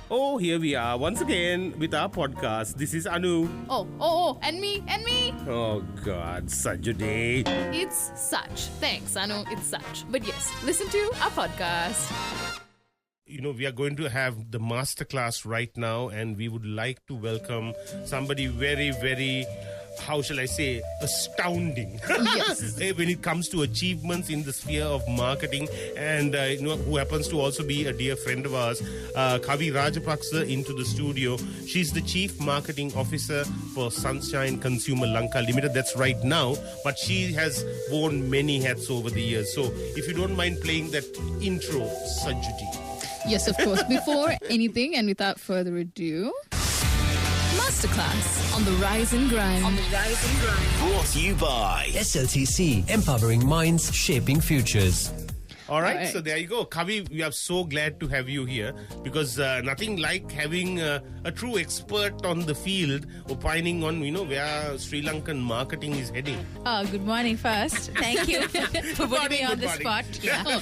Oh, here we are once again with our podcast. This is Anu. Oh, and me. Oh God, such a day. It's such. Thanks, Anu. It's such. But yes, listen to our podcast. You know, we are going to have the masterclass right now, and we would like to welcome somebody very, very, how shall I say, astounding. Yes. When it comes to achievements in the sphere of marketing, and who happens to also be a dear friend of ours, Kavi Rajapaksha, into the studio. She's the Chief Marketing Officer for Sunshine Consumer Lanka Limited. That's right now, but she has worn many hats over the years. So if you don't mind playing that intro, Sajjuti. Yes, of course. Before anything and without further ado, Masterclass on the Rise and Grind. Brought to you by SLTC, empowering minds, shaping futures. All right, so there you go. Kavi, we are so glad to have you here because nothing like having a true expert on the field opining on, where Sri Lankan marketing is heading. Oh, good morning first. Thank you for putting me on the spot. Yeah.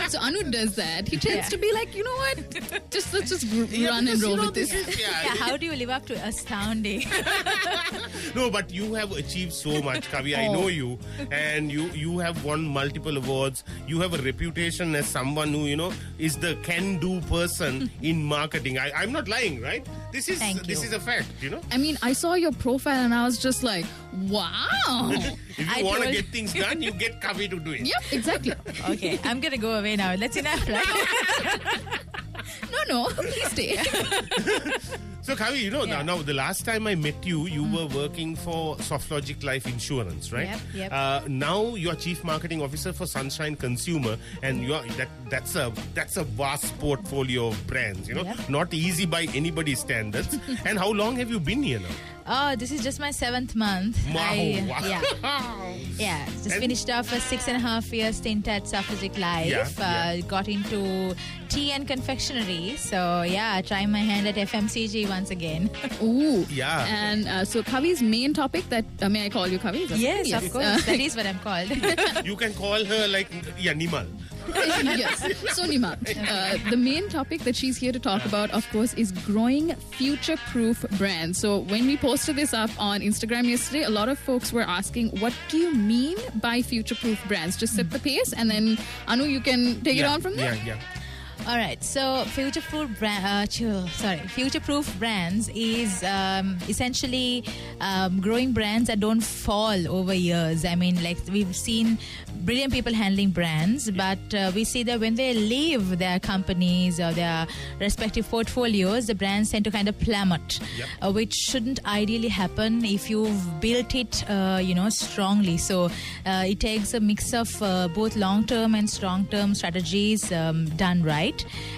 So Anu does that. He tends to be like, you know what? Let's just run and roll with this. How do you live up to astounding? No, but you have achieved so much, Kavi. I know you. And you have won multiple awards. You have a reputation as someone who, is the can-do person in marketing. I'm not lying, right? This is a fact, I mean, I saw your profile and I was just like, wow. If you want to get things done, you get Kavi to do it. Yep, exactly. Okay, I'm going to go away now. That's enough, right? No, please stay. So, Kavi, now the last time I met you, you were working for SoftLogic Life Insurance, right? Yep. Now you're Chief Marketing Officer for Sunshine Consumer, and that's a vast portfolio of brands. Not easy by anybody's standards. And how long have you been here now? Oh, this is just my 7th month. Wow. Yeah. Just finished off a 6.5 year stint at SoftLogic Life. Got into tea and confectionery. So, trying my hand at FMCG once again. Ooh. Yeah. And so Kavi's main topic may I call you Kavi? Yes, of course. That is what I'm called. You can call her Nimal. Yes. So Nima, the main topic that she's here to talk about, of course, is growing future-proof brands. So when we posted this up on Instagram yesterday, a lot of folks were asking, what do you mean by future-proof brands? Just set the pace, and then Anu, you can take it on from there. Yeah. All right, so future-proof brands is essentially growing brands that don't fall over years. I mean, like we've seen brilliant people handling brands, but we see that when they leave their companies or their respective portfolios, the brands tend to kind of plummet, which shouldn't ideally happen if you've built it, strongly. So it takes a mix of both long-term and strong-term strategies done right.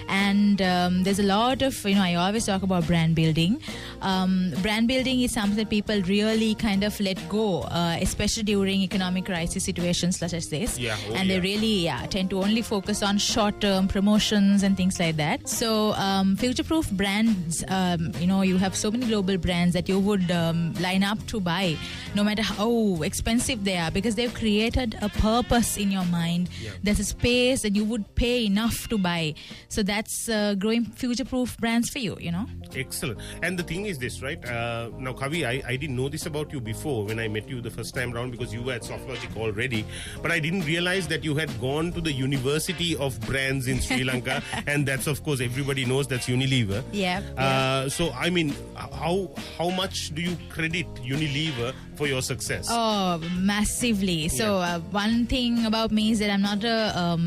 And there's a lot of, I always talk about brand building. Brand building is something that people really kind of let go, especially during economic crisis situations such as this. They really tend to only focus on short-term promotions and things like that. So future-proof brands, you have so many global brands that you would line up to buy, no matter how expensive they are, because they've created a purpose in your mind. There's a space that you would pay enough to buy. So that's growing future-proof brands for you, Excellent. And the thing is this, right? Now, Kavi, I didn't know this about you before when I met you the first time around because you were at SoftLogic already. But I didn't realize that you had gone to the University of Brands in Sri Lanka. And that's, of course, everybody knows that's Unilever. So, I mean, how much do you credit Unilever for your success? Oh, massively. So one thing about me is that I'm not a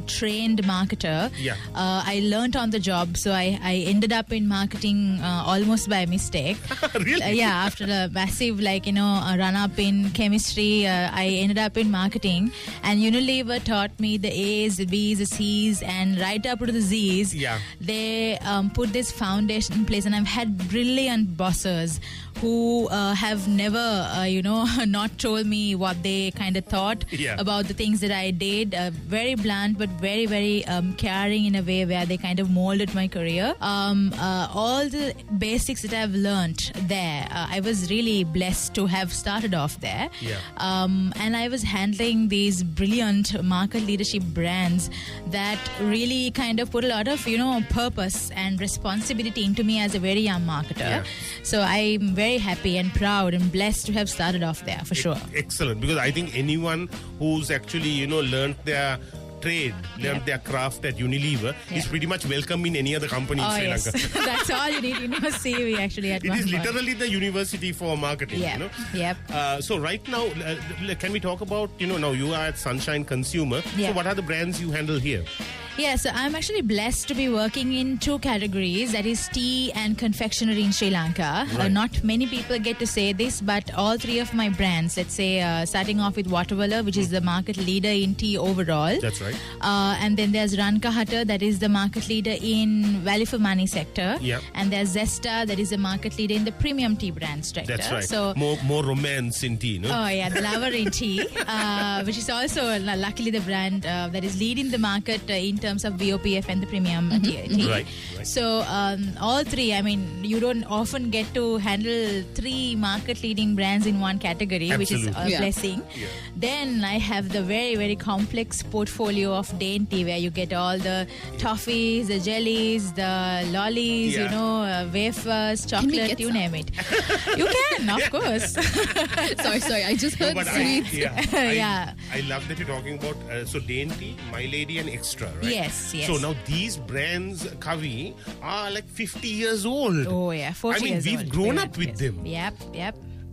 trained marketer. I learned on the job. So I ended up in marketing almost by mistake. Really? After a massive run up in chemistry, I ended up in marketing, and Unilever taught me the A's, the B's, the C's, and right up to the Z's. They put this foundation in place, and I've had brilliant bosses who have never not told me what they kind of thought about the things that I did. Very blunt, but very, very caring in a way where they kind of molded my career. All the basics that I've learned there, I was really blessed to have started off there. And I was handling these brilliant market leadership brands that really kind of put a lot of, purpose and responsibility into me as a very young marketer. So I'm very happy and proud and blessed to have started off there for sure. Excellent, because I think anyone who's actually, learned their trade, learned their craft at Unilever is pretty much welcome in any other company in Sri Lanka. That's all you need. CV actually at it one is point. Literally the university for marketing. So right now, can we talk about, now you are at Sunshine Consumer. So what are the brands you handle here? Yeah, so I'm actually blessed to be working in two categories, that is tea and confectionery in Sri Lanka. Not many people get to say this, but all three of my brands, let's say starting off with Waterwala, which is the market leader in tea overall. That's right. And then there's Rankahata, that is the market leader in value for money sector. And there's Zesta, that is the market leader in the premium tea brand sector. That's right. So more romance in tea, no? Oh yeah, the lover in tea, which is also luckily the brand that is leading the market in terms of VOPF and the premium tea. Right. So all three, I mean, you don't often get to handle three market leading brands in one category, which is a blessing. Then I have the very, very complex portfolio of dainty, where you get all the toffees, the jellies, the lollies, wafers, chocolate, you name it. You can, of course. sorry, I just heard sweets. I love that you're talking about so dainty, My Lady, and Extra, right? Yes. So now these brands, Kavi, are like 50 years old. Oh yeah, 40 years old. We've grown up with them. Yep.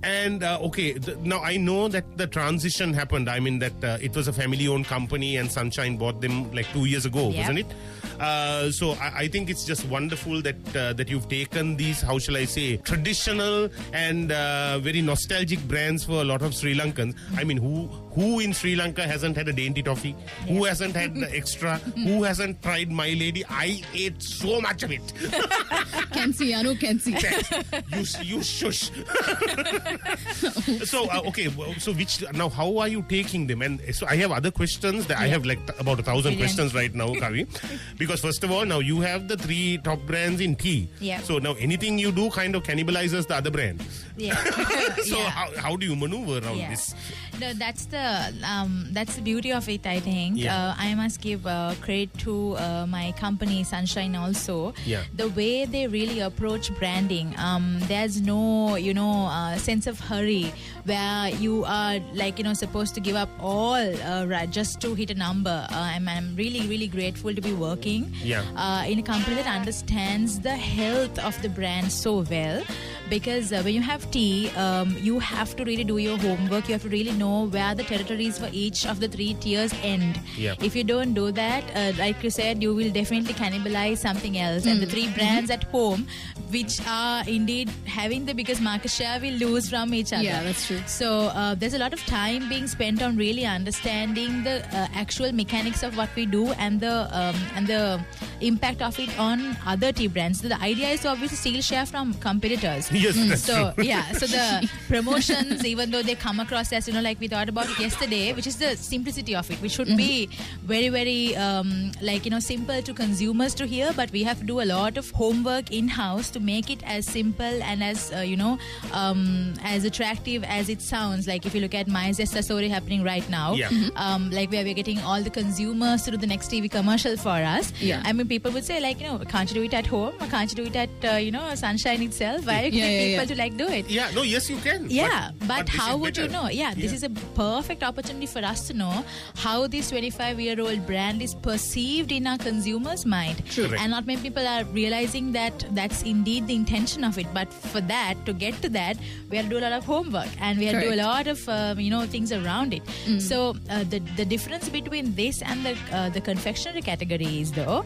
And now I know that the transition happened. I mean that it was a family-owned company, and Sunshine bought them like 2 years ago, wasn't it? So I think it's just wonderful that you've taken these, how shall I say, traditional and very nostalgic brands for a lot of Sri Lankans. I mean, who in Sri Lanka hasn't had a dainty toffee? Who hasn't had the Extra? Who hasn't tried My Lady? I ate so much of it. Can see. You shush. So so how are you taking them? And so I have other questions that I have like about 1,000 questions right now, Kavi. Because first of all, now you have the three top brands in tea. So now anything you do kind of cannibalizes the other brand. So how do you maneuver around this? No, that's the beauty of it, I think. I must give credit to my company Sunshine also. The way they really approach branding, there's no sense of hurry where you are supposed to give up all just to hit a number. I'm really, really grateful to be working in a company that understands the health of the brand so well. Because when you have tea, you have to really do your homework. You have to really know where the territories for each of the three tiers end. If you don't do that, like you said, you will definitely cannibalize something else. And the three brands at home, which are indeed having the biggest market share, will lose from each other. Yeah, that's true. So there's a lot of time being spent on really understanding the actual mechanics of what we do and the impact of it on other tea brands. So the idea is to obviously steal share from competitors. Yes, that's true. So the promotions, even though they come across as, like we thought about it yesterday, which is the simplicity of it, which should be very, very, simple to consumers to hear, but we have to do a lot of homework in-house to make it as simple and as, as attractive as it sounds. Like if you look at my Zesta story happening right now, like where we're getting all the consumers to do the next TV commercial for us. I mean, people would say can't you do it at home? Or can't you do it at, Sunshine itself? Why are you people to do it? Yes, you can. But how would you know? This is a perfect opportunity for us to know how this 25-year-old brand is perceived in our consumers' mind. And not many people are realizing that that's indeed the intention of it. But for that, to get to that, we have to do a lot of homework and we have to do a lot of things around it. So the difference between this and the confectionery category is, though,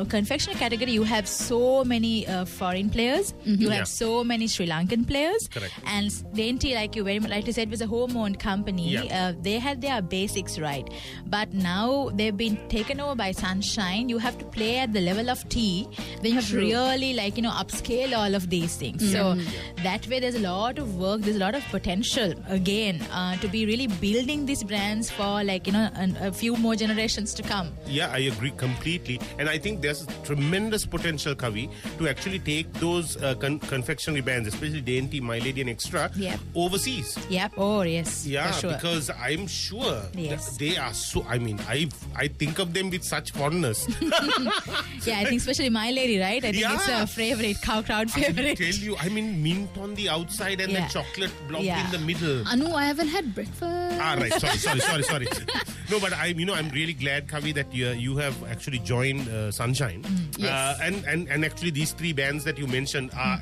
confectionery category, you have so many foreign players. You have so many Sri Lankan players. Correct. And Dainty, like you very much like you said, was a home-owned company. They had their basics right, but now they've been taken over by Sunshine. You have to play at the level of tea. Then you have to really upscale all of these things. So that way, there's a lot of work. There's a lot of potential again to be really building these brands for a few more generations to come. Yeah, I agree completely. And I think there's tremendous potential, Kavi, to actually take those confectionery brands, especially Dainty, My Lady and Extra, overseas. Yep. Oh, yes. Yeah, for sure. Because I'm sure Yes. they are so... I mean, I think of them with such fondness. Yeah, I think especially My Lady, right? I think it's a favorite, crowd favorite. I tell you, I mean, mint on the outside and the chocolate block in the middle. Anu, I haven't had breakfast. Right. Sorry. No, but I'm really glad, Kavi, that you have actually joined Sunshine. Yes. And actually these three bands that you mentioned are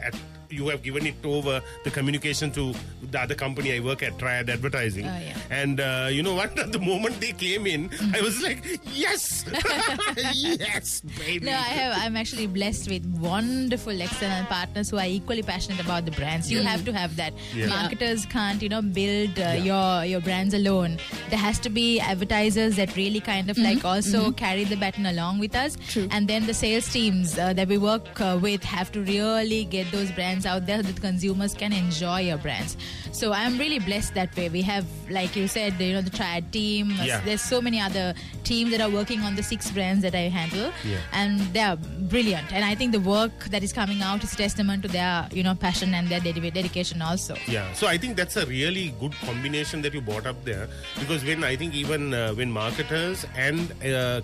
you have given it over the communication to the other company I work at, Triad Advertising. And you know what? At the moment they came in, I was like, yes! Yes, baby! No, I'm actually blessed with wonderful external partners who are equally passionate about the brands. You have to have that. Marketers can't, build your brands alone. There has to be advertisers that really kind of also carry the baton along with us. True. And then the sales teams that we work with have to really get those brands out there that consumers can enjoy your brands. So I'm really blessed that way. We have, like you said, the Triad team. There's so many other teams that are working on the 6 brands that I handle, and they're brilliant. And I think the work that is coming out is testament to their passion and their dedication also. Yeah, so I think that's a really good combination that you brought up there, because when I think even when marketers and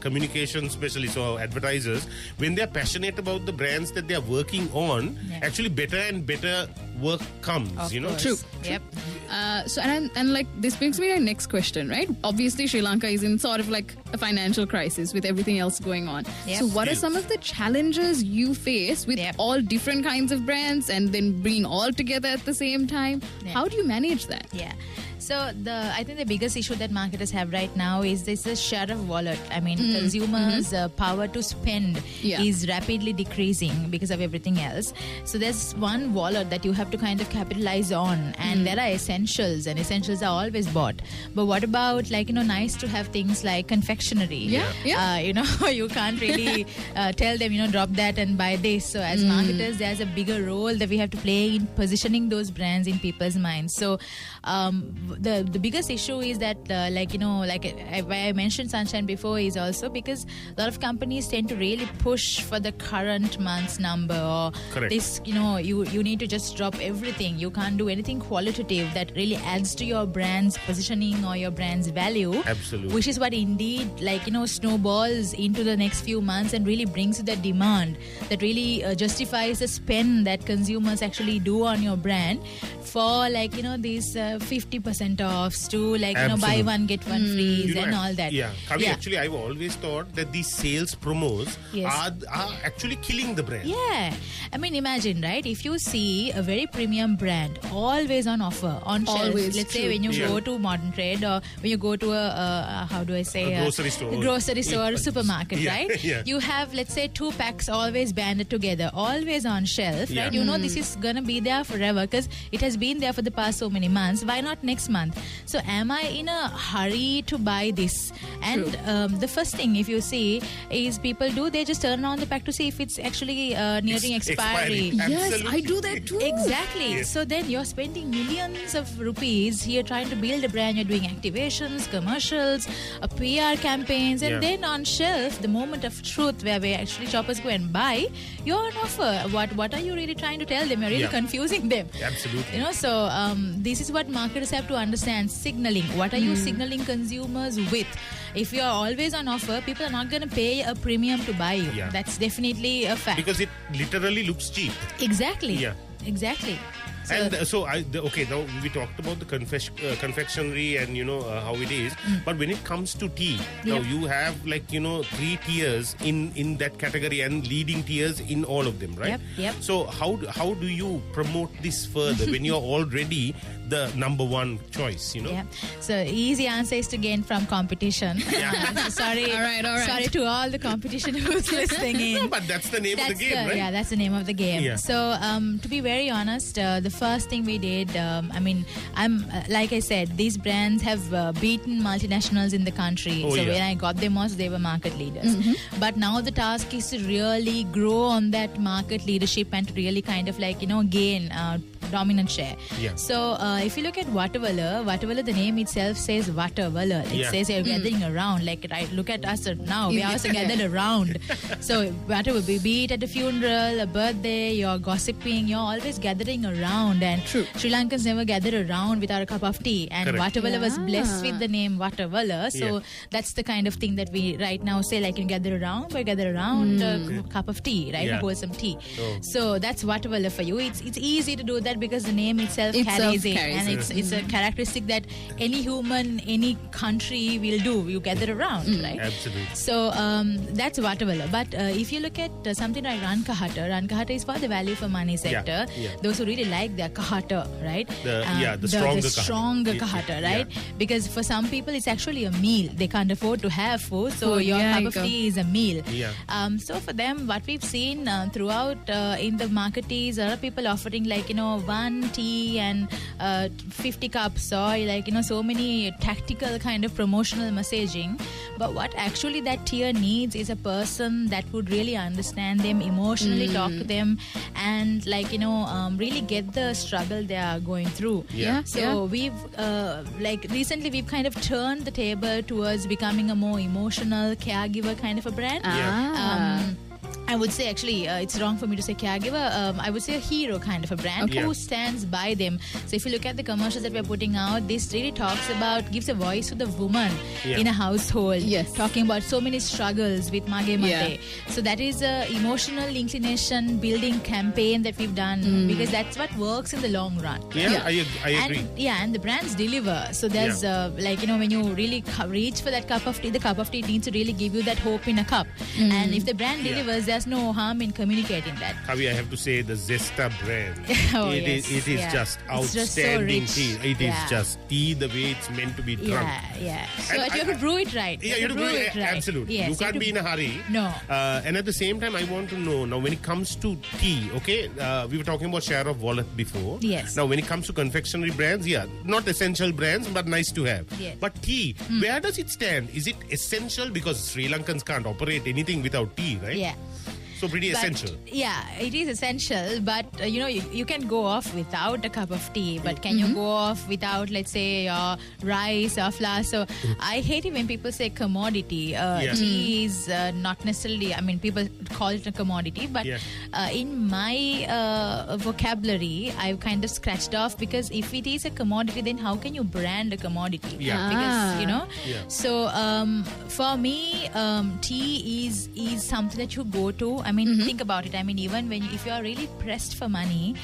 communication specialists or advertisers, when they're passionate about the brands that they're working on, actually better and better work comes, True. Yep. So this brings me to the next question, right? Obviously, Sri Lanka is in sort of like a financial crisis with everything else going on. Yep. So what are some of the challenges you face with all different kinds of brands and then bringing all together at the same time? How do you manage that? Yeah. So I think the biggest issue that marketers have right now is this share of wallet. I mean, consumers' power to spend is rapidly decreasing because of everything else. So there's one wallet that you have to kind of capitalize on, and there are essentials, and essentials are always bought. But what about nice to have things like confectionery? You can't really tell them drop that and buy this. So as marketers, there's a bigger role that we have to play in positioning those brands in people's minds. So the biggest issue is that I mentioned Sunshine before is also because a lot of companies tend to really push for the current month's number, or this you need to just drop everything. You can't do anything qualitative that really adds to your brand's positioning or your brand's value. Absolutely. Which is what indeed snowballs into the next few months and really brings the demand that really justifies the spend that consumers actually do on your brand for these 50% offs to buy one get one free and all that. Yeah, Kavi, actually I've always thought that these sales promos are actually killing the brand. Yeah, I mean imagine, right, if you see a very premium brand always on offer on shelf. Let's say when you go to modern trade or when you go to a grocery store or supermarket, right? You have, let's say, 2 packs always banded together, always on shelf, right? This is gonna be there forever because it has been there for the past so many months. Why not next month? So am I in a hurry to buy this? And the first thing, if you see, is people they just turn on the pack to see if it's actually nearing expiry. Yes, I do that too. Exactly. Yes. So then you're spending millions of rupees here trying to build a brand. You're doing activations, commercials, PR campaigns, and then on shelf, the moment of truth where actually shoppers go and buy, you're on offer. What are you really trying to tell them? You're really confusing them. Absolutely. So this is what marketers have to understand. Signaling. What are you signaling consumers with? If you're always on offer, people are not going to pay a premium to buy you. That's definitely a fact. Because it literally looks cheap. Exactly. Yeah. Exactly. Okay, now we talked about the confectionery and how it is. But when it comes to tea, now you have 3 tiers in that category and leading tiers in all of them, right? Yep. So how do you promote this further when you're already the number one choice? Yeah. So easy answer is to gain from competition. Sorry. All right. Sorry to all the competition who's listening in. No, but that's the name of the game, right? Yeah, that's the name of the game. Yeah. So to be very honest, the first thing we did, I'm like I said, these brands have beaten multinationals in the country. When I got them also, they were market leaders. But now the task is to really grow on that market leadership and to really kind of gain dominant share. Yeah. So if you look at Vattavala, the name itself says Vattavala. It says you're gathering around. Look at us now. We are also gathered around. So Vattavala, be it at a funeral, a birthday, you're gossiping, you're always gathering around. And True. Sri Lankans never gather around without a cup of tea. And Vattavala was blessed with the name Vattavala. So that's the kind of thing that we right now say, you gather around a cup of tea, right? Yeah. Hold some tea. Oh. So that's Vattavala for you. It's easy to do that because the name itself carries it. And it's a characteristic that any human, any country will do. You gather around, right? Absolutely. So that's Vattavala. But if you look at something like Rankahata is for the value for money sector. Yeah. Those who really like their kahata, right? The stronger kahata, right? Because for some people it's actually a meal. They can't afford to have food, so your cup of tea is a meal. Yeah. So for them, what we've seen throughout in the market is a lot of people offering one tea and 50 cups or so many tactical kind of promotional messaging. But what actually that tier needs is a person that would really understand them, emotionally talk to them, and really get the struggle they are going through. So we've recently we've kind of turned the table towards becoming a more emotional caregiver kind of a brand. I would say actually it's wrong for me to say caregiver. I would say a hero kind of a brand who stands by them. So if you look at the commercials that we're putting out, this really gives a voice to the woman in a household. Yes. Talking about so many struggles with Mage Mate. So that is a emotional inclination building campaign that we've done because that's what works in the long run. I agree. And the brands deliver. So there's when you really reach for that cup of tea, the cup of tea needs to really give you that hope in a cup. And if the brand delivers, there's no harm in communicating that. Kavi, I have to say the Zesta brand. It is just It's outstanding just so rich. tea. It is just tea the way it's meant to be drunk. So you have to brew it right. Yeah, you have to brew it right. Absolutely. Yes, you can't be in a hurry. No. And at the same time, I want to know now when it comes to tea, okay, we were talking about share of wallet before. Yes. Now when it comes to confectionery brands, not essential brands, but nice to have. Yes. But tea, where does it stand? Is it essential? Because Sri Lankans can't operate anything without tea, right? Yeah. So pretty essential. Yeah, it is essential. But you can go off without a cup of tea. But can you go off without, let's say, rice or flour? So I hate it when people say commodity. Tea is not necessarily. I mean, people call it a commodity. But in my vocabulary, I've kind of scratched off because if it is a commodity, then how can you brand a commodity? Yeah. Because So for me, tea is something that you go to. I mean, think about it. I mean, even if you are really pressed for money,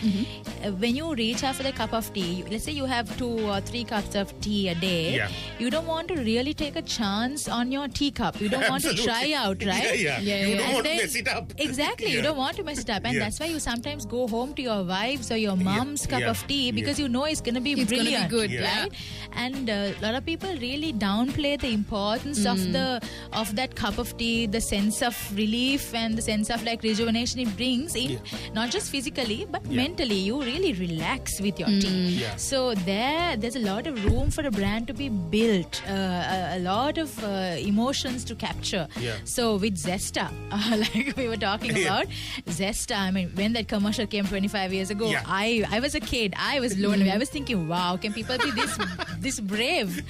when you reach out for the cup of tea, let's say you have 2 or 3 cups of tea a day, you don't want to really take a chance on your teacup. You don't want to try out, right? You don't want to mess it up. Exactly. You don't want to mess it up. And that's why you sometimes go home to your wife's or your mom's cup of tea because you know it's going to be brilliant. Gonna be good, right? And a lot of people really downplay the importance of that cup of tea, the sense of relief and the sense of rejuvenation it brings in, not just physically but mentally. You really relax with your tea. So there's a lot of room for a brand to be built, a lot of emotions to capture. So with Zesta, like we were talking about, Zesta, I mean, when that commercial came 25 years ago, I was a kid. I was blown away. I was thinking, wow, can people be this brave?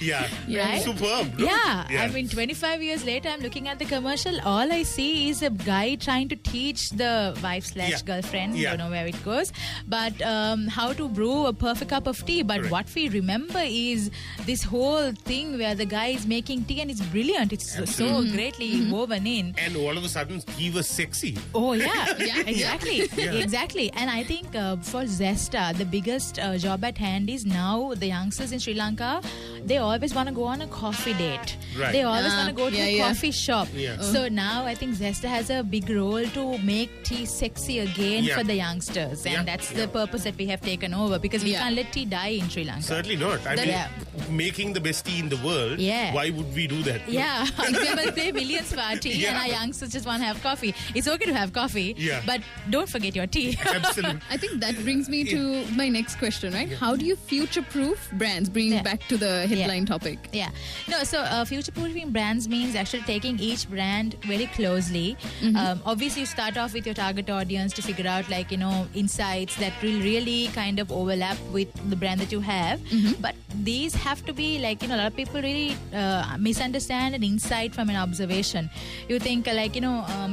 Right? Superb. I mean, 25 years later, I'm looking at the commercial. All I see is a guy trying to to teach the wife/girlfriend, Yeah. don't know where it goes, but how to brew a perfect cup of tea. But Correct. what we remember is this whole thing where the guy is making tea and it's brilliant. It's so greatly woven in. And all of a sudden, he was sexy. Oh yeah, Yeah. exactly, exactly. And I think for Zesta, the biggest job at hand is now the youngsters in Sri Lanka. They always want to go on a coffee date. Right. They always want to go to a yeah. coffee shop. Yeah. So now I think Zesta has a big role to make tea sexy again Yeah. for the youngsters, and Yeah. that's the purpose that we have taken over, because we Yeah. can't let tea die in Sri Lanka. Certainly not. I mean, Yeah. making the best tea in the world, Yeah. why would we do that? Yeah, we will pay millions for our tea, Yeah. and our youngsters just want to have coffee. It's okay to have coffee, Yeah. but don't forget your tea. Absolutely. I think that brings me to my next question, right? How do you future-proof brands? Bringing Yeah. back to the headline topic. Yeah. No, so future-proofing brands means actually taking each brand very closely. Obviously, you start off with your target audience to figure out, like, insights that will really kind of overlap with the brand that you have. But these have to be, like, a lot of people really misunderstand an insight from an observation. You think, like,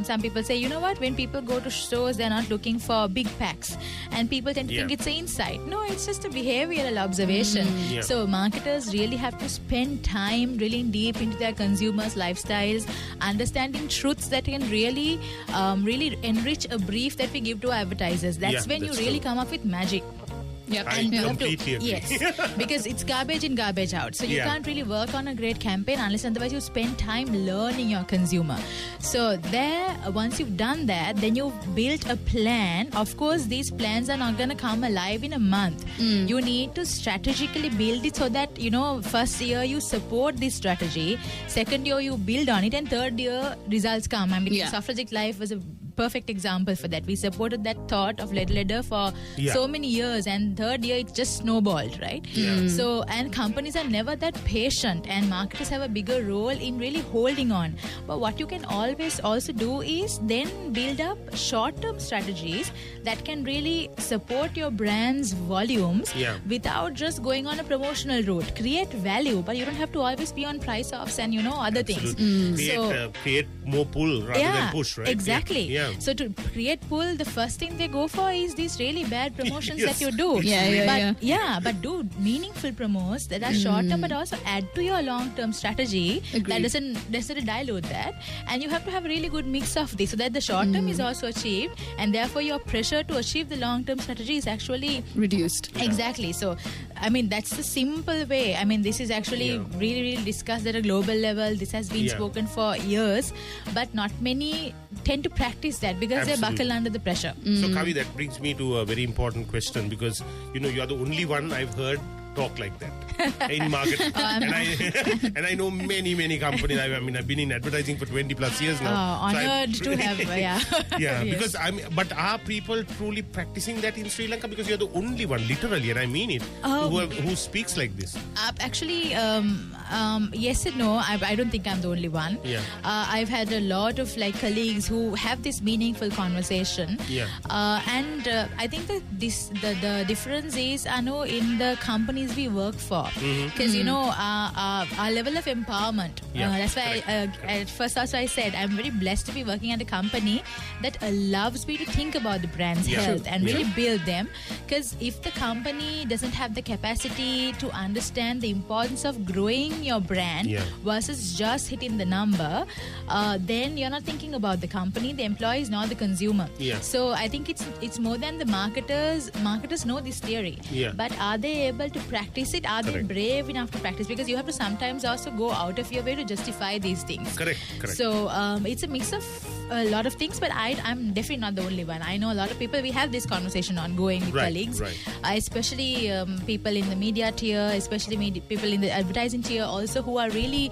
some people say, when people go to stores, they're not looking for big packs. And people tend to Yeah. think it's an insight. No, it's just a behavioral observation. Yeah. So marketers really have to spend time drilling deep into their consumers' lifestyles, understanding truths that can really enrich a brief that we give to advertisers. That's Yeah, when that's you really true. come up with magic. Yep. I And you have to- completely agree. Yes, because it's garbage in, garbage out. So you Yeah. can't really work on a great campaign unless otherwise you spend time learning your consumer. So once you've done that, then you've built a plan. Of course, these plans are not going to come alive in a month. You need to strategically build it so that, first year you support this strategy, second year you build on it, and third year results come. I mean, Yeah. Suffragette Life was a perfect example for that. We supported that thought of leather for Yeah. so many years, and third year it just snowballed, right? So, and companies are never that patient, and marketers have a bigger role in really holding on. But what you can always also do is then build up short-term strategies that can really support your brand's volumes Yeah. without just going on a promotional route. Create value, but you don't have to always be on price offs and other things. Create more pull rather than push, right? Exactly. Yeah. So to create pull, the first thing they go for is these really bad promotions Yes. that you do. Yeah. But do meaningful promos that are short term, but also add to your long term strategy. Agreed. That doesn't necessarily dilute that. And you have to have a really good mix of this so that the short term is also achieved, and therefore your pressure to achieve the long term strategy is actually Reduced. Exactly. So, I mean, that's the simple way. I mean, this is actually really, really discussed at a global level. This has been Yeah. spoken for years, but not many tend to practice that because they Absolutely. buckle under the pressure. So, Kavi, that brings me to a very important question, because you are the only one I've heard talk like that in marketing, and I know many companies. I've been in advertising for 20 plus years now. Honored So to have, yeah. yeah, Yes. because but are people truly practicing that in Sri Lanka? Because you're the only one, literally, and I mean it, who speaks like this. Actually, yes and no. I don't think I'm the only one. Yeah. I've had a lot of colleagues who have this meaningful conversation. Yeah. And I think that the difference is, I know, in the companies we work for, because our level of empowerment. Yeah, That's why at first also I said I'm very blessed to be working at a company that allows me to think about the brand's Yeah. health and Yeah. really build them. Because if the company doesn't have the capacity to understand the importance of growing your brand Yeah. versus just hitting the number, then you're not thinking about the company, the employees, nor the consumer. Yeah. So I think it's more than the marketers. Marketers know this theory, Yeah. but are they able to practice it? Are they Correct. brave enough to practice? Because you have to sometimes also go out of your way to justify these things. Correct. So it's a mix of a lot of things, but I'm definitely not the only one. I know a lot of people. We have this conversation ongoing with Right, colleagues, right. Especially people in the media tier, especially people in the advertising tier, also who are really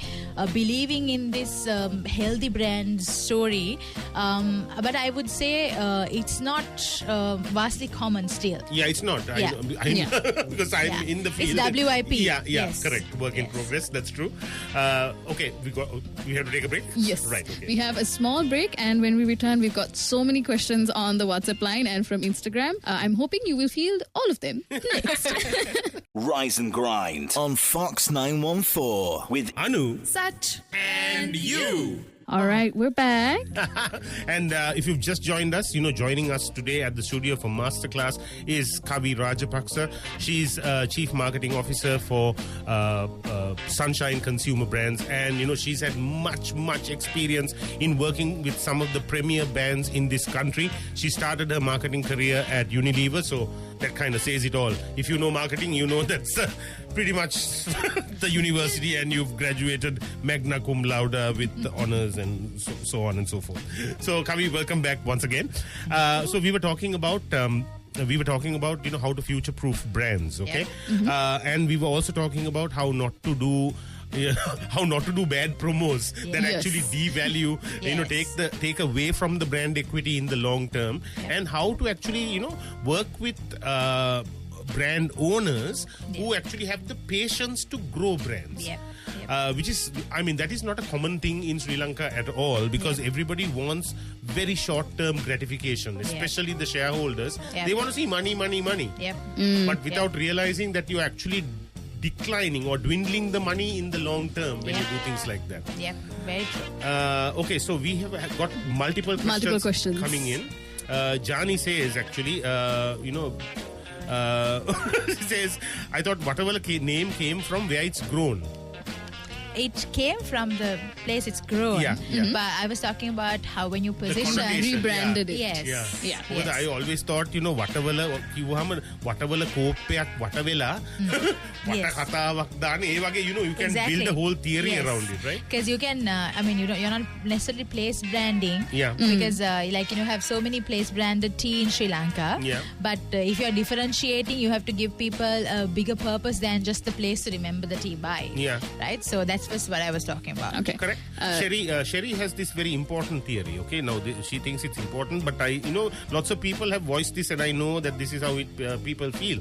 believing in this healthy brand story. But I would say it's not vastly common still. Yeah, it's not. Yeah. I know because I'm Yeah. in the It's field. WIP. Yeah, Yes. correct. Work in Yes. progress. That's true. Okay, we have to take a break. Yes. Right. Okay. We have a small break, and when we return, we've got so many questions on the WhatsApp line and from Instagram. I'm hoping you will field all of them next. Rise and Grind on Fox 914 with Anu Sat. and you. All right, we're back. And if you've just joined us, joining us today at the studio for Masterclass is Kavi Rajapaksha. She's Chief Marketing Officer for Sunshine Consumer Brands. And, she's had much experience in working with some of the premier brands in this country. She started her marketing career at Unilever, so that kind of says it all. If you know marketing, you know that's pretty much the university, and you've graduated magna cum laude with honors and so on and so forth. So, Kavi, welcome back once again. So we were talking about how to future-proof brands, okay? Yeah. And we were also talking about how not to do bad promos that Yes. actually devalue, Yes. take away from the brand equity in the long term, and how to actually, work with brand owners who actually have the patience to grow brands. Yep. Which is, that is not a common thing in Sri Lanka at all, because everybody wants very short-term gratification, especially the shareholders. Yep. They want to see money. Yep. But without realizing that you're actually declining or dwindling the money in the long term when you do things like that. Yep. Very true. Okay, so we have got multiple questions coming in. Jani says, actually, says, I thought whatever name came from where it's grown. It came from the place it's grown. Yeah. But I was talking about how when you position, connotation. Rebranded it. Yes. Yeah. Yeah. Because I always thought, whatever කෝපයක් වටවෙලා Yes. කතාවක් දාන ඒ වගේ, you can Exactly. build a whole theory Yes. around it, right? Because you can, you're not necessarily place branding. Yeah. Because, you have so many place branded tea in Sri Lanka. Yeah. But if you're differentiating, you have to give people a bigger purpose than just the place to remember the tea by. Yeah. Right? So that's what I was talking about. Okay. Correct. Sherry has this very important theory. Okay, now she thinks it's important, but lots of people have voiced this, and I know that this is how people feel.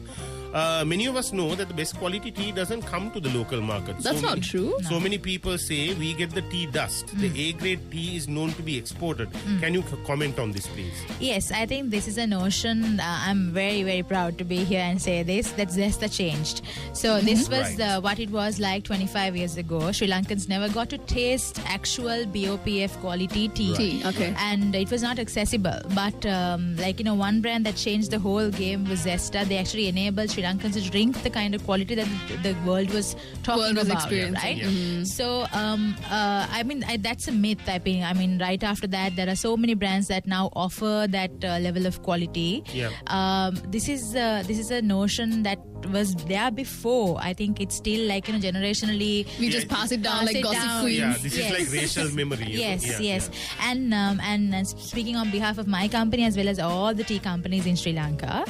Many of us know that the best quality tea doesn't come to the local market. That's not true. So many people say we get the tea dust. The A-grade tea is known to be exported. Can you comment on this, please? Yes, I think this is a notion. I'm very, very proud to be here and say this. That Zesta changed. So this was Right. what it was like 25 years ago. Sri Lankans never got to taste actual BOPF quality tea. Tea, okay. And it was not accessible. But one brand that changed the whole game was Zesta. They actually enabled Sri Lankans to drink the kind of quality that the world was talking about, experiencing. right? Yeah. So, that's a myth. Right after that, there are so many brands that now offer that level of quality. Yeah. This is a notion that was there before. I think it's still generationally. We just pass it down Pass like it gossip down. queens. Yeah, this Yes. is like racial memory. Yes, Yeah, yes. yeah. And speaking on behalf of my company as well as all the tea companies in Sri Lanka,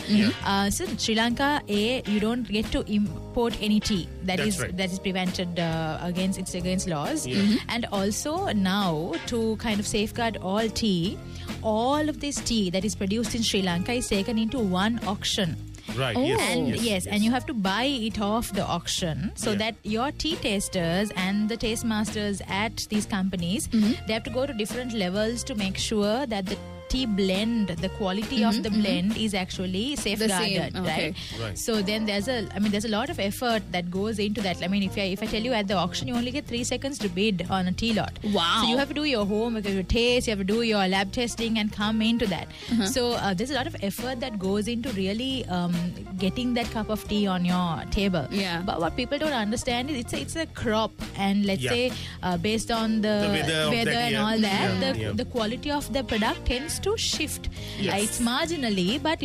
so Sri Lanka, you don't get to import any tea. That's right. That is prevented against laws. Yeah. And also now, to kind of safeguard all tea, all of this tea that is produced in Sri Lanka is taken into one auction. Right. Oh. Yes. And yes. and you have to buy it off the auction so Yeah. that your tea tasters and the taste masters at these companies, they have to go to different levels to make sure that the tea blend, the quality of the blend is actually safeguarded, okay. Right. So then there's a lot of effort that goes into that. If I tell you at the auction, you only get 3 seconds to bid on a tea lot. Wow. So you have to do your homework, you have to taste, you have to do your lab testing and come into that. So there's a lot of effort that goes into really getting that cup of tea on your table. Yeah. But what people don't understand is it's a crop, and let's Yeah. say based on the weather of that and year. all that, Yeah. the quality of the product tends to shift. Yes. It's marginally, but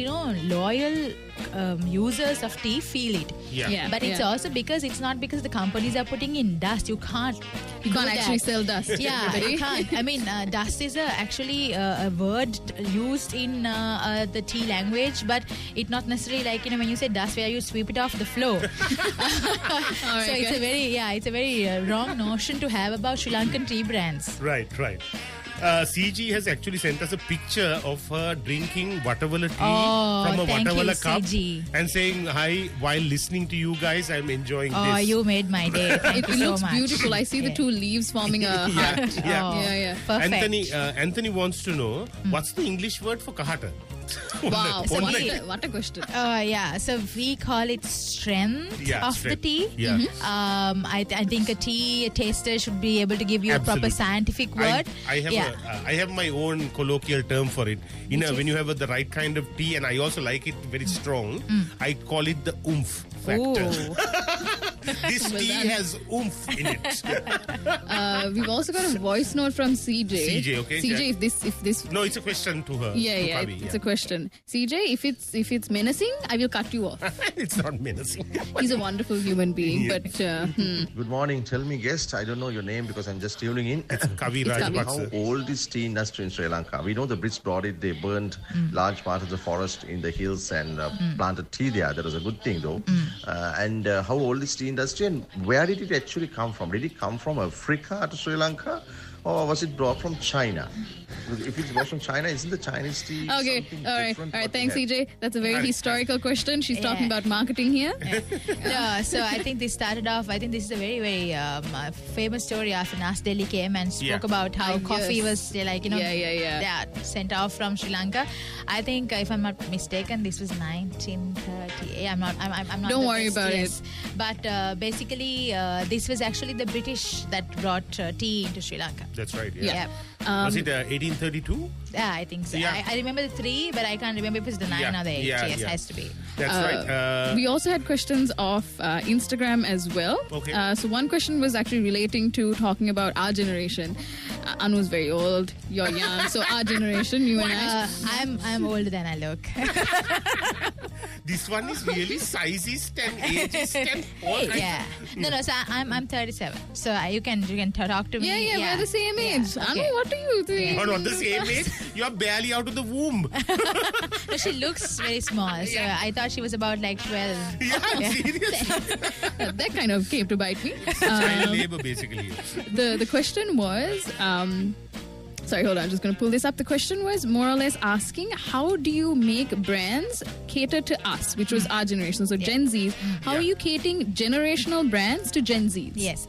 loyal users of tea feel it. Yeah. Yeah. But it's also because it's not because the companies are putting in dust. You can't You can't do actually that. sell dust. Yeah, everybody. you can't. Dust is actually a word used in the tea language, but it's not necessarily like when you say dust, where you sweep it off the floor. All So right, it's a very wrong notion to have about Sri Lankan tea brands. Right. CG has actually sent us a picture of her drinking Vatavala tea Oh, from a thank you, Vatavala cup CG. and saying, hi, while listening to you guys, I'm enjoying Oh, this. you made my day. Thank It you so looks much. beautiful. I see the Yeah. two leaves forming a Yeah, heart. yeah. Oh, Yeah. Perfect. Anthony wants to know, what's the English word for kahata? Wow. So Onna. what a question. Yeah, so we call it strength of the strength. tea. Yeah. I think a tea taster should be able to give you a proper Absolutely. scientific word. I have my own colloquial term for it. When you have the right kind of tea, and I also like it very strong, I call it the oomph factor. This tea has oomph in it. We've also got a voice note from CJ. CJ, okay. CJ, if this. No, it's a question to her. Yeah, to yeah, Kavi, it's a question. CJ, if it's menacing, I will cut you off. It's not menacing. He's a wonderful human being, but Good morning. Tell me, guest. I don't know your name because I'm just tuning in. It's Kavi It's Kavi. How Rajapaksha. old is tea industry in Sri Lanka? We know the Brits brought it. They burned large part of the forest in the hills and planted tea there. That was a good thing, though. And how old is tea industry, and where did it actually come from? Did it come from Africa to Sri Lanka, or was it brought from China? Because if it was from China, isn't the Chinese tea Okay, something all right. different? All right, What thanks, we have? CJ. That's a very historical question. She's talking Yeah. about marketing here. No, so I think this started off. I think this is a very, very famous story after Nas Delhi came and spoke Yeah. about how coffee Yes. was like Yeah. sent off from Sri Lanka. I think if I'm not mistaken, this was 1938. I'm not. Don't the worry best, about yes. But basically, this was actually the British that brought tea into Sri Lanka. That's right. Yeah. Was it 1832? Yeah, I think so. Yeah. I remember the 3, but I can't remember if it's the 9 Yeah. or the 8. Yeah, Yes, yeah. has to be. That's right. We also had questions off Instagram as well. Okay. So one question was actually relating to talking about our generation. Anu's very old, you're young, so our generation, you and I. I'm older than I look. This one is really sizist and ageist and all kinds Yeah. No. So I'm 37. So you can talk to me. Yeah, we're the same age. Yeah, Anu, okay. what do you think? You're not the same age. You're barely out of the womb. No, she looks very small. So I thought she was about like 12. Yeah, seriously. That kind of came to bite me. Child labor, basically. The question was sorry, hold on, I'm just going to pull this up. The question was more or less asking, how do you make brands cater to us, which was our generation, so Gen Zs. How are you catering generational brands to Gen Zs? Yes.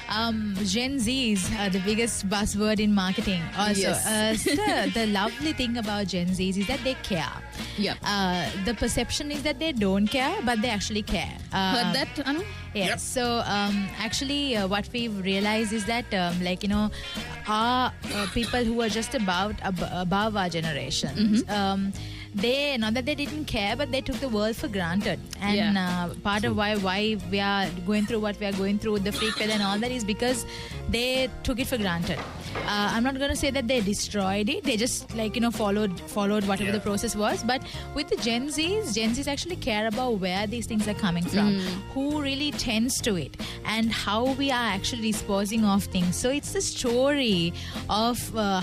Gen Zs are the biggest buzzword in marketing. Also, Yes. so the lovely thing about Gen Zs is that they care. Yep. The perception is that they don't care, but they actually care. Heard that, Anu? Yes. Yep. So actually, what we've realized is that, our people who are just above our generations. They not that they didn't care, but they took the world for granted, and part of why we are going through what we are going through, the freak pill and all that, is because they took it for granted. I'm not going to say that they destroyed it; they just followed whatever the process was. But with the Gen Zs actually care about where these things are coming from, who really tends to it, and how we are actually disposing of things. So it's the story of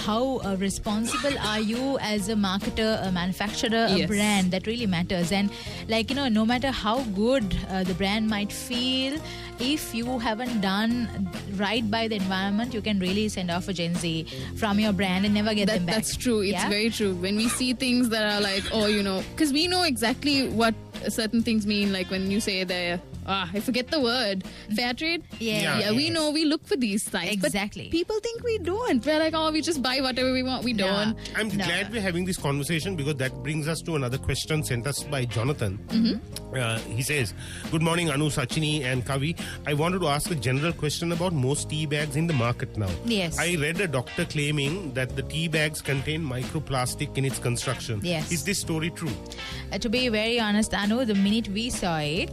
how responsible are you as a marketer, a manufacturer, a Yes. brand that really matters. And no matter how good the brand might feel, if you haven't done right by the environment, you can really send off a Gen Z from your brand and never get them back. That's true. It's Yeah? very true. When we see things that are like, because we know exactly what certain things mean, like when you say I forget the word, fair trade. Yeah. We know, we look for these signs. Exactly. But people think we don't. We're like, we just buy whatever we want. We don't. I'm glad we're having this conversation because that brings us to another question sent us by Jonathan. He says, "Good morning, Anu, Sachini, and Kavi. I wanted to ask a general question about most tea bags in the market now. Yes. I read a doctor claiming that the tea bags contain microplastic in its construction. Yes. Is this story true? To be very honest, Anu, the minute we saw it,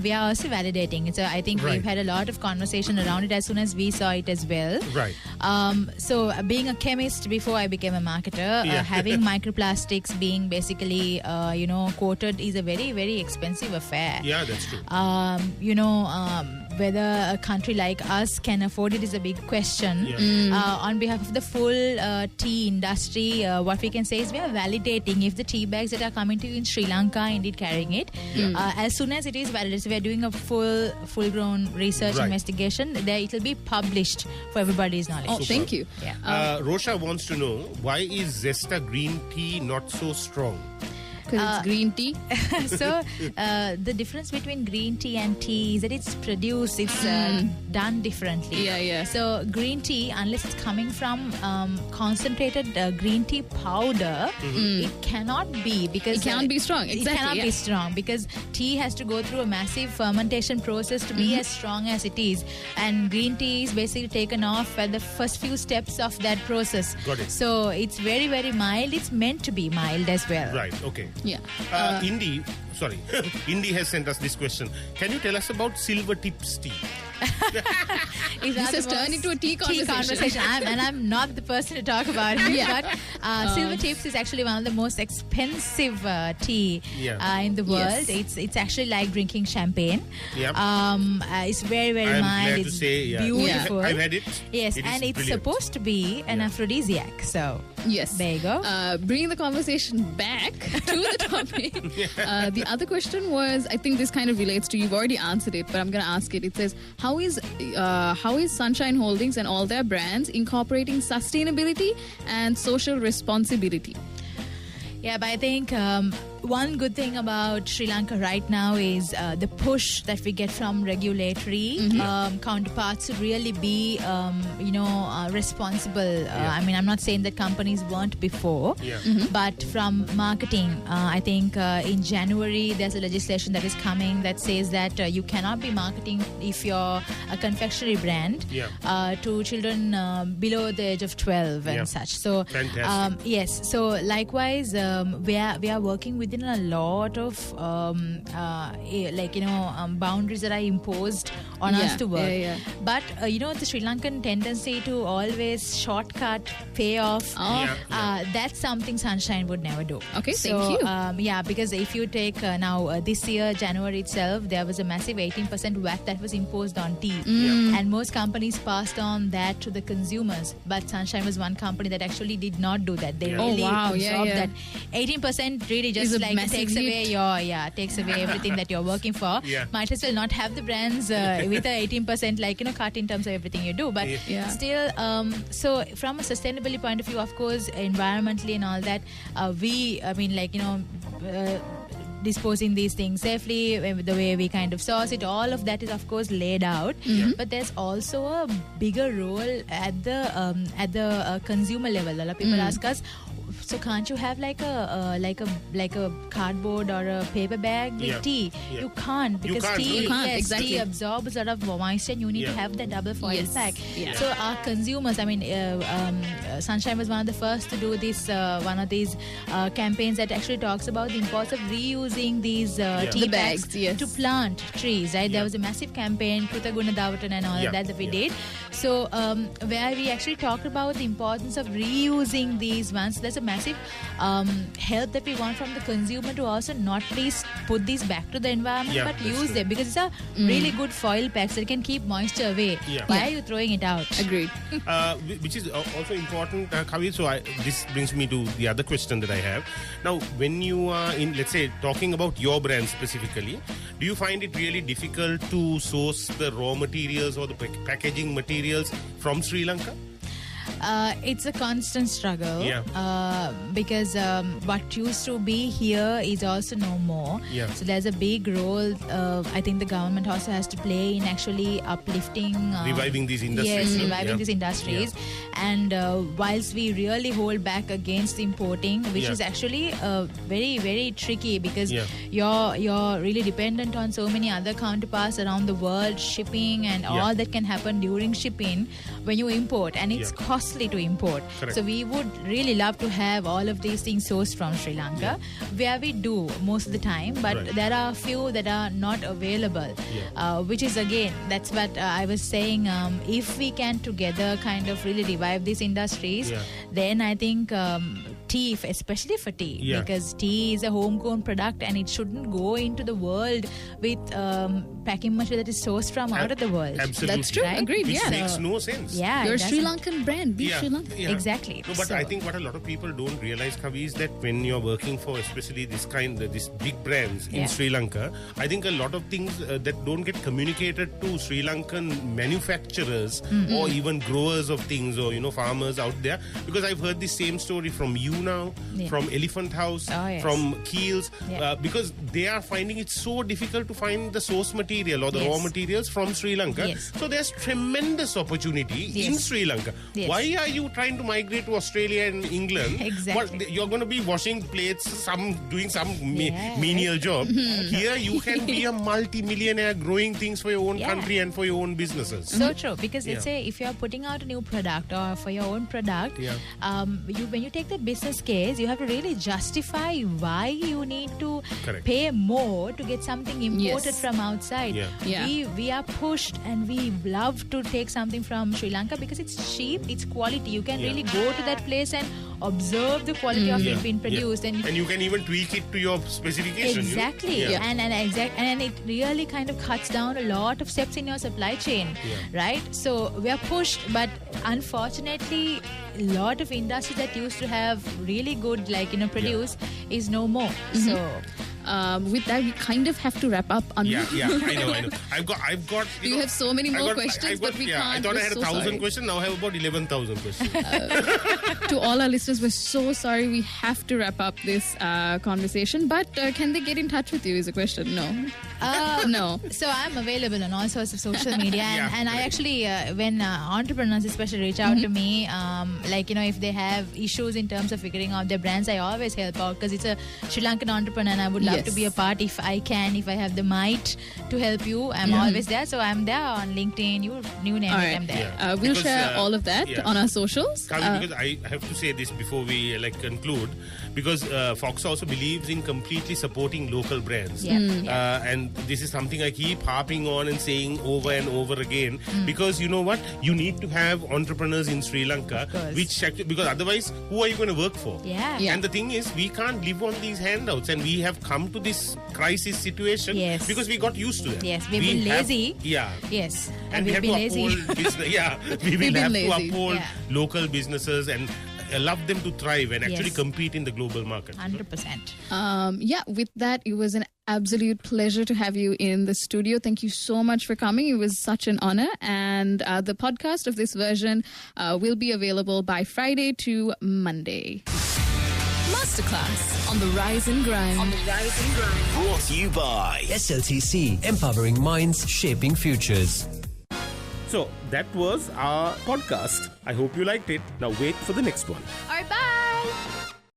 we are also validating it. So I think Right. we've had a lot of conversation around it as soon as we saw it as well. Right. So being a chemist before I became a marketer, having microplastics being basically, coated is a very, very expensive affair. Yeah, that's true. Whether a country like us can afford it is a big question. On behalf of the full tea industry, what we can say is we are validating if the tea bags that are coming to you in Sri Lanka are indeed carrying it. As soon as it is validated, so we are doing a full-grown research Right. investigation. There, it will be published for everybody's knowledge. Oh, thank you. Yeah. Rosha wants to know, why is Zesta green tea not so strong? Because it's green tea. So the difference between green tea and tea is that it's produced, it's done differently. Yeah. So green tea, unless it's coming from concentrated green tea powder, it cannot be, because It can't be strong. It Exactly, cannot yeah. be strong, because tea has to go through a massive fermentation process to be as strong as it is, and green tea is basically taken off at the first few steps of that process. Got it. So it's very, very mild. It's meant to be mild as well. Right, okay. Yeah. Indy has sent us this question. Can you tell us about Silver Tips tea? It's This has turned into a tea conversation. I'm not the person to talk about it. Yeah. But Silver Tips is actually one of the most expensive tea in the world. Yes. It's actually like drinking champagne. Yep. It's very, very I'm mild. glad to It's say, yeah. beautiful. I've had it. Yes, It is and it's brilliant. supposed to be an aphrodisiac. So Yes. there you go. Bringing the conversation back to the topic. The other question was, I think this kind of relates to, you've already answered it, but I'm going to ask it. It says, how is Sunshine Holdings and all their brands incorporating sustainability and social responsibility? Yeah, but I think one good thing about Sri Lanka right now is the push that we get from regulatory counterparts to really be, responsible. I mean, I'm not saying that companies weren't before, but from marketing, I think in January there's a legislation that is coming that says that you cannot be marketing, if you're a confectionery brand, to children below the age of 12 and such. So, Fantastic. yes. So likewise, we are working within a lot of boundaries that are imposed on us to work. But the Sri Lankan tendency to always shortcut, pay off, that's something Sunshine would never do. Okay, so, thank you. Because if you take now this year, January itself, there was a massive 18% VAT that was imposed on tea, and most companies passed on that to the consumers. But Sunshine was one company that actually did not do that. They really absorbed that. 18% really just like takes away takes away everything that you're working for. Might as well not have the brands with a 18% cut in terms of everything you do. But still, so from a sustainability point of view, of course, environmentally and all that, disposing these things safely, the way we kind of source it, all of that is of course laid out. But there's also a bigger role at the consumer level. A lot of people ask us, so can't you have like a cardboard or a paper bag with tea? You can't, because tea absorbs a lot of moisture, and you need to have the double foil pack. So our consumers, Sunshine was one of the first to do this, one of these campaigns that actually talks about the importance of reusing these tea bags to plant trees, right? There was a massive campaign, Krutaguna Dawatan and all of that we did. So where we actually talked about the importance of reusing these ones. There's a massive help that we want from the consumer to also not least put these back to the environment, but use them, because it's a really good foil pack, so it can keep moisture away. Why are you throwing it out? Agreed. Which is also important, Kavi. So this brings me to the other question that I have. Now, when you are in, let's say, talking about your brand specifically, do you find it really difficult to source the raw materials or the packaging materials from Sri Lanka? It's a constant struggle because what used to be here is also no more. So there's a big role I think the government also has to play in actually uplifting, reviving these industries. Yes, reviving these industries. And whilst we really hold back against importing, which is actually very, very tricky, because you're really dependent on so many other counterparts around the world, shipping and all that can happen during shipping when you import, and it's costly to import. Correct. So we would really love to have all of these things sourced from Sri Lanka, where we do most of the time, but there are a few that are not available, which is, again, that's what I was saying, if we can together kind of really revive these industries, then I think tea, especially for tea, because tea is a homegrown product and it shouldn't go into the world with packing material that is sourced from out of the world. Absolutely. That's true. Right? Agreed. Which Yeah. makes no sense. Yeah, You're a it Sri doesn't. Lankan brand. Be Sri Lankan. Exactly. No, but I think what a lot of people don't realize, Kavi, is that when you're working for especially these big brands in Sri Lanka, I think a lot of things that don't get communicated to Sri Lankan manufacturers or even growers of things, or farmers out there, because I've heard the same story from you now, Yeah. from Elephant House, Oh, yes. from Keels, Yeah. because they are finding it so difficult to find the source material or the raw Yes. materials from Sri Lanka. Yes. So there's tremendous opportunity in Yes. Sri Lanka. Yes. Why are you trying to migrate to Australia and England? Exactly. You're going to be washing plates, doing some Yeah. menial job. Here you can be a multi-millionaire growing things for your own Yeah. country and for your own businesses. So true, because let's Yeah. say if you're putting out a new product or for your own product, Yeah. when you take the business case, you have to really justify why you need to Correct. pay more to get something imported Yes. from outside. Yeah. Yeah. We are pushed and we love to take something from Sri Lanka because it's cheap, it's quality. You can Yeah. really go to that place and observe the quality of it being produced. And you can even tweak it to your specification. Exactly, You know? Yeah. and it really kind of cuts down a lot of steps in your supply chain, right? So we are pushed, but unfortunately, a lot of industries that used to have really good, produce is no more. So. With that, we kind of have to wrap up. Yeah, I know. I've got. You have so many more questions, but we can't. I thought I We're had so 1,000 sorry. questions. Now I have about 11,000 questions. To all our listeners, we're so sorry. We have to wrap up this conversation. But can they get in touch with you? Is a question. No. No. So I'm available on all sorts of social media, Yeah, and I correct. actually, when entrepreneurs especially reach out to me, if they have issues in terms of figuring out their brands, I always help out because it's a Sri Lankan entrepreneur, and I would love to Yes. be a part if I have the might to help you. I'm always there, so I'm there on LinkedIn. You name All it, right. I'm there. Yeah. We'll Because, share all of that yeah. on our socials. Kavi, because I have to say this before we conclude, because Fox also believes in completely supporting local brands. Yeah. And this is something I keep harping on and saying over and over again, because you know what? You need to have entrepreneurs in Sri Lanka, course. because otherwise, who are you going to work for? Yeah. Yeah. And the thing is, we can't live on these handouts, and we have come to this crisis situation Yes. because we got used to that. Yes, we've We been have- lazy. Yeah. Yes, And we we've have been to lazy. uphold business. Yeah, we will We've been have lazy. to uphold Yeah. local businesses and allow them to thrive and actually Yes. compete in the global market. 100%. With that, it was an absolute pleasure to have you in the studio. Thank you so much for coming. It was such an honor. And the podcast of this version will be available by Friday to Monday. Masterclass on the Rise and Grind. Brought to you by SLTC, empowering minds, shaping futures. So that was our podcast. I hope you liked it. Now wait for the next one. All right, bye.